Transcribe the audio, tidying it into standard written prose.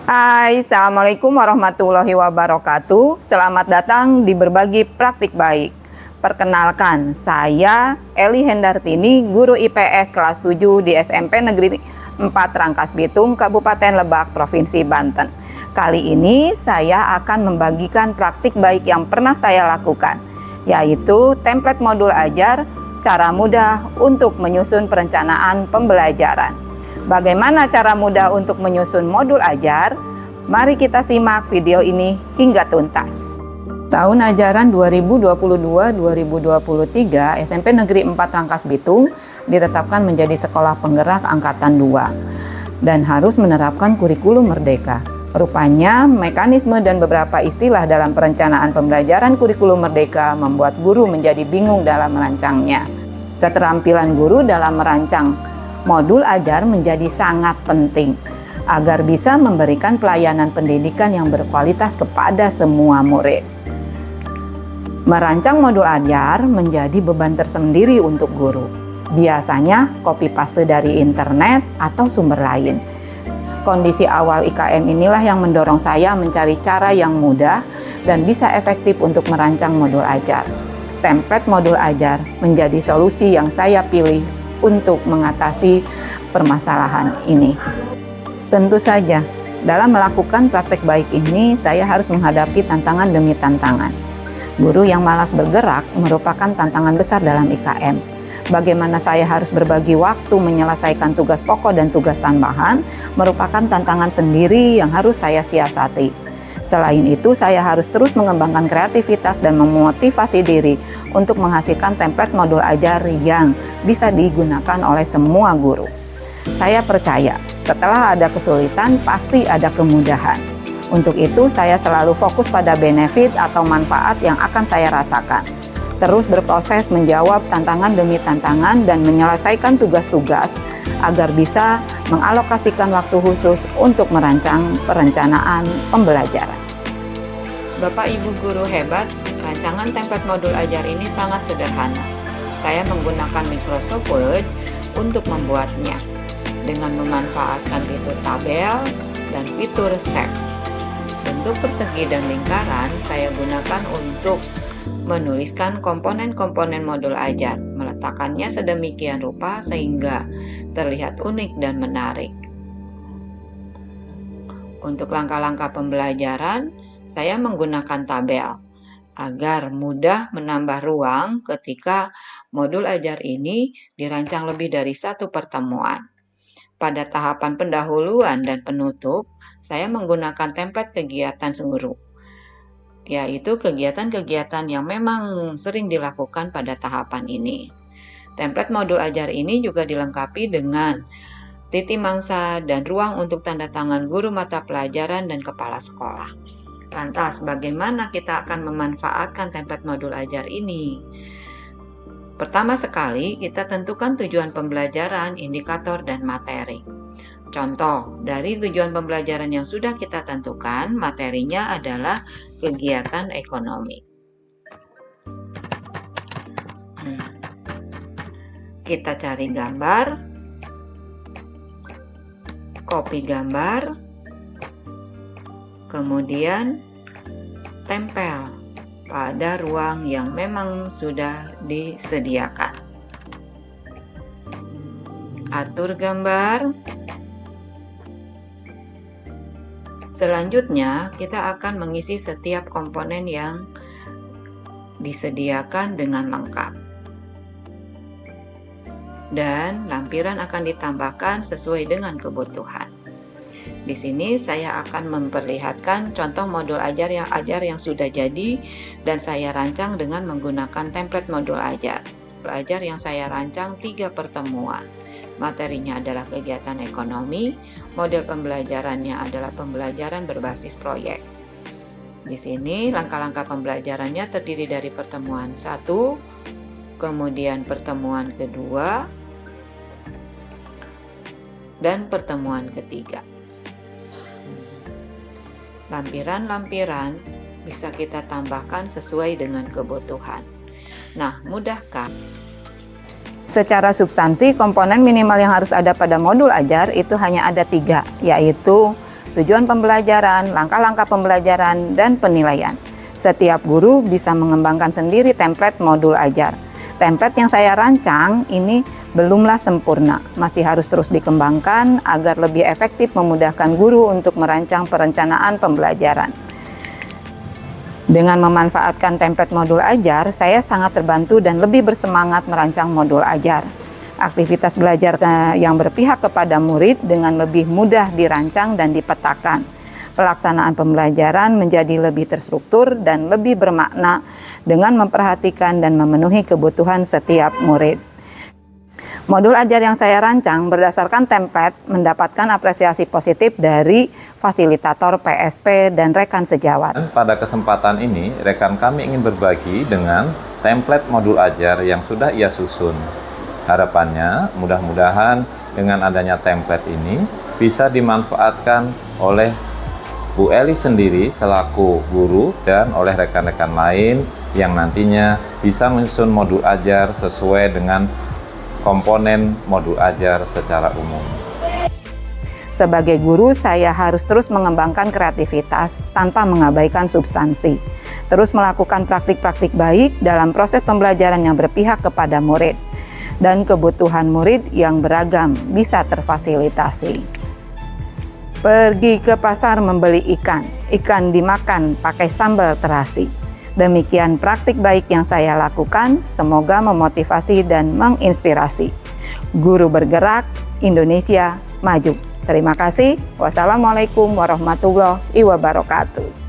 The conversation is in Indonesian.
Hai, Assalamualaikum warahmatullahi wabarakatuh. Selamat datang di Berbagi Praktik Baik. Perkenalkan, saya Eli Hendartini, guru IPS kelas 7 di SMP Negeri 4 Rangkas Bitung, Kabupaten Lebak, Provinsi Banten. Kali ini saya akan membagikan praktik baik yang pernah saya lakukan, yaitu template modul ajar, cara mudah untuk menyusun perencanaan pembelajaran. Bagaimana cara mudah untuk menyusun modul ajar? Mari kita simak video ini hingga tuntas. Tahun ajaran 2022-2023, SMP Negeri 4 Rangkas Bitung ditetapkan menjadi sekolah penggerak angkatan 2 dan harus menerapkan kurikulum merdeka. Rupanya, mekanisme dan beberapa istilah dalam perencanaan pembelajaran kurikulum merdeka membuat guru menjadi bingung dalam merancangnya. Keterampilan guru dalam merancang modul ajar menjadi sangat penting agar bisa memberikan pelayanan pendidikan yang berkualitas kepada semua murid. Merancang modul ajar menjadi beban tersendiri untuk guru. Biasanya copy paste dari internet atau sumber lain. Kondisi awal IKM inilah yang mendorong saya mencari cara yang mudah dan bisa efektif untuk merancang modul ajar. Template modul ajar menjadi solusi yang saya pilih untuk mengatasi permasalahan ini. Tentu saja, dalam melakukan praktek baik ini, saya harus menghadapi tantangan demi tantangan. Guru yang malas bergerak merupakan tantangan besar dalam IKM. Bagaimana saya harus berbagi waktu menyelesaikan tugas pokok dan tugas tambahan merupakan tantangan sendiri yang harus saya siasati. Selain itu, saya harus terus mengembangkan kreativitas dan memotivasi diri untuk menghasilkan template modul ajar yang bisa digunakan oleh semua guru. Saya percaya, setelah ada kesulitan, pasti ada kemudahan. Untuk itu, saya selalu fokus pada benefit atau manfaat yang akan saya rasakan. Terus berproses menjawab tantangan demi tantangan dan menyelesaikan tugas-tugas agar bisa mengalokasikan waktu khusus untuk merancang perencanaan pembelajaran. Bapak Ibu guru hebat, rancangan template modul ajar ini sangat sederhana. Saya menggunakan Microsoft Word untuk membuatnya dengan memanfaatkan fitur tabel dan fitur shape. Bentuk persegi dan lingkaran saya gunakan untuk menuliskan komponen-komponen modul ajar, meletakkannya sedemikian rupa sehingga terlihat unik dan menarik. Untuk langkah-langkah pembelajaran, saya menggunakan tabel agar mudah menambah ruang ketika modul ajar ini dirancang lebih dari satu pertemuan. Pada tahapan pendahuluan dan penutup, saya menggunakan template kegiatan guru, yaitu kegiatan-kegiatan yang memang sering dilakukan pada tahapan ini. Template modul ajar ini juga dilengkapi dengan titik mangsa dan ruang untuk tanda tangan guru mata pelajaran dan kepala sekolah. Lantas, bagaimana kita akan memanfaatkan template modul ajar ini? Pertama sekali, kita tentukan tujuan pembelajaran, indikator, dan materi. Contoh, dari tujuan pembelajaran yang sudah kita tentukan, materinya adalah kegiatan ekonomi. Kita cari gambar, copy gambar, kemudian tempel pada ruang yang memang sudah disediakan. Atur gambar. Selanjutnya, kita akan mengisi setiap komponen yang disediakan dengan lengkap. Dan lampiran akan ditambahkan sesuai dengan kebutuhan. Di sini saya akan memperlihatkan contoh modul ajar yang sudah jadi dan saya rancang dengan menggunakan template modul ajar. Modul ajar yang saya rancang 3 pertemuan. Materinya adalah kegiatan ekonomi, model pembelajarannya adalah pembelajaran berbasis proyek. Di sini langkah-langkah pembelajarannya terdiri dari pertemuan 1, kemudian pertemuan kedua, dan pertemuan ketiga. Lampiran-lampiran bisa kita tambahkan sesuai dengan kebutuhan. Nah, mudahkah? Secara substansi, komponen minimal yang harus ada pada modul ajar itu hanya ada 3, yaitu tujuan pembelajaran, langkah-langkah pembelajaran, dan penilaian. Setiap guru bisa mengembangkan sendiri template modul ajar. Template yang saya rancang ini belumlah sempurna, masih harus terus dikembangkan agar lebih efektif memudahkan guru untuk merancang perencanaan pembelajaran. Dengan memanfaatkan template modul ajar, saya sangat terbantu dan lebih bersemangat merancang modul ajar. Aktivitas belajar yang berpihak kepada murid dengan lebih mudah dirancang dan dipetakan. Pelaksanaan pembelajaran menjadi lebih terstruktur dan lebih bermakna dengan memperhatikan dan memenuhi kebutuhan setiap murid. Modul ajar yang saya rancang berdasarkan template mendapatkan apresiasi positif dari fasilitator PSP dan rekan sejawat. Pada kesempatan ini, rekan kami ingin berbagi dengan template modul ajar yang sudah ia susun. Harapannya, mudah-mudahan dengan adanya template ini bisa dimanfaatkan oleh Bu Eli sendiri selaku guru dan oleh rekan-rekan lain yang nantinya bisa menyusun modul ajar sesuai dengan komponen modul ajar secara umum. Sebagai guru, saya harus terus mengembangkan kreativitas tanpa mengabaikan substansi. Terus melakukan praktik-praktik baik dalam proses pembelajaran yang berpihak kepada murid. Dan kebutuhan murid yang beragam bisa terfasilitasi. Pergi ke pasar membeli ikan dimakan pakai sambal terasi. Demikian praktik baik yang saya lakukan, semoga memotivasi dan menginspirasi. Guru bergerak, Indonesia maju. Terima kasih. Wassalamualaikum warahmatullahi wabarakatuh.